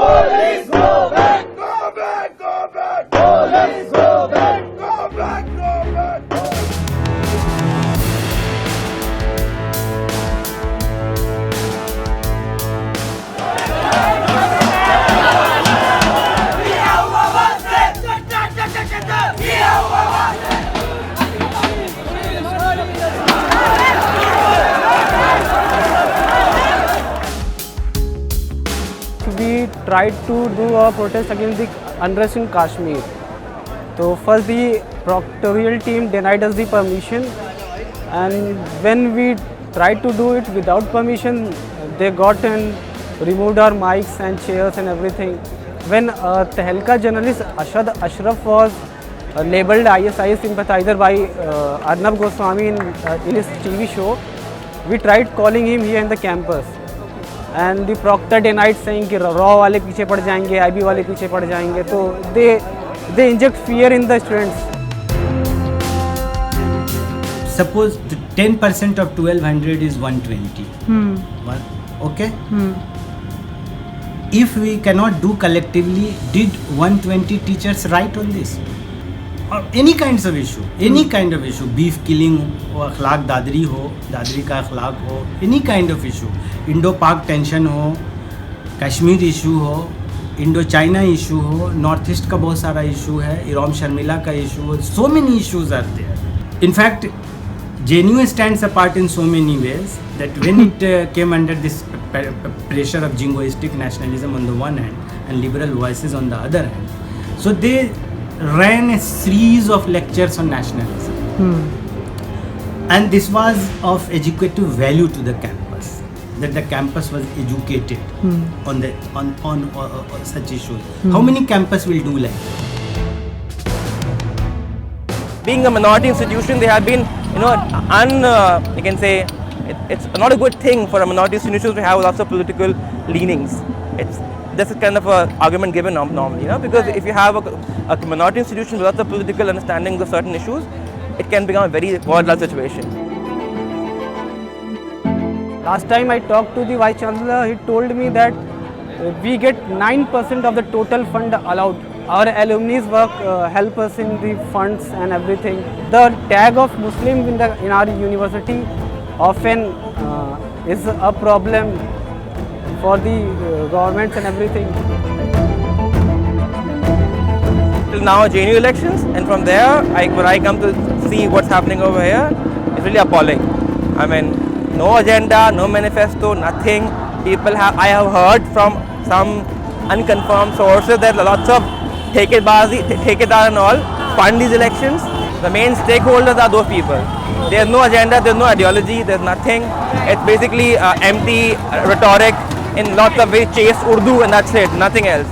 Police go back! Go back! Go back! Police go back! Go back! Go back! We tried to do a protest against the unrest in Kashmir. So first the proctorial team denied us the permission, and when we tried to do it without permission, they got and removed our mics and chairs and everything. When Tehelka journalist Ashad Ashraf was labelled ISIS sympathizer by Arnab Goswami in his TV show, we tried calling him here in the campus. And the proctor denied saying कि raw वाले पीछे पड़ जाएंगे, IB वाले पीछे पड़ जाएंगे, तो they inject fear in the students. Suppose 10% of 1200 is 120. Okay? If we cannot do collectively, did 120 teachers write on this? Or any kinds of issue, beef killing हो, अखलाक दादरी हो, दादरी का अखलाक हो, any kind of issue, Indo Pak tension हो, Kashmir issue हो, Indo China issue हो, north east का बहुत सारा इशू है, इराम शर्मिला का इशू हो, so many issues are there. In fact, JNU stands apart in so many ways that when it came under this pressure of jingoistic nationalism on the one hand and liberal voices on the other hand, so they ran a series of lectures on nationalism. And this was of educative value to the campus, that the campus was educated on such issues. How many campus will do like that? Being a minority institution, they have been, you can say, it's not a good thing for a minority institution to have lots of political leanings. That's a kind of a argument given normally, because if you have a minority institution with lots of political understandings of certain issues, it can become a very volatile situation. Last time I talked to the Vice Chancellor, he told me that we get 9% of the total fund allowed. Our alumni's work help us in the funds and everything. The tag of Muslim in our university often is a problem for the governments and everything. Till now, JNU elections, and from there, when I come to see what's happening over here, it's really appalling. I mean, no agenda, no manifesto, nothing. I have heard from some unconfirmed sources that lots of Thekedar and all fund these elections. The main stakeholders are those people. There's no agenda, there's no ideology, there's nothing. It's basically empty rhetoric in lots of ways, chase Urdu, and that's it, nothing else.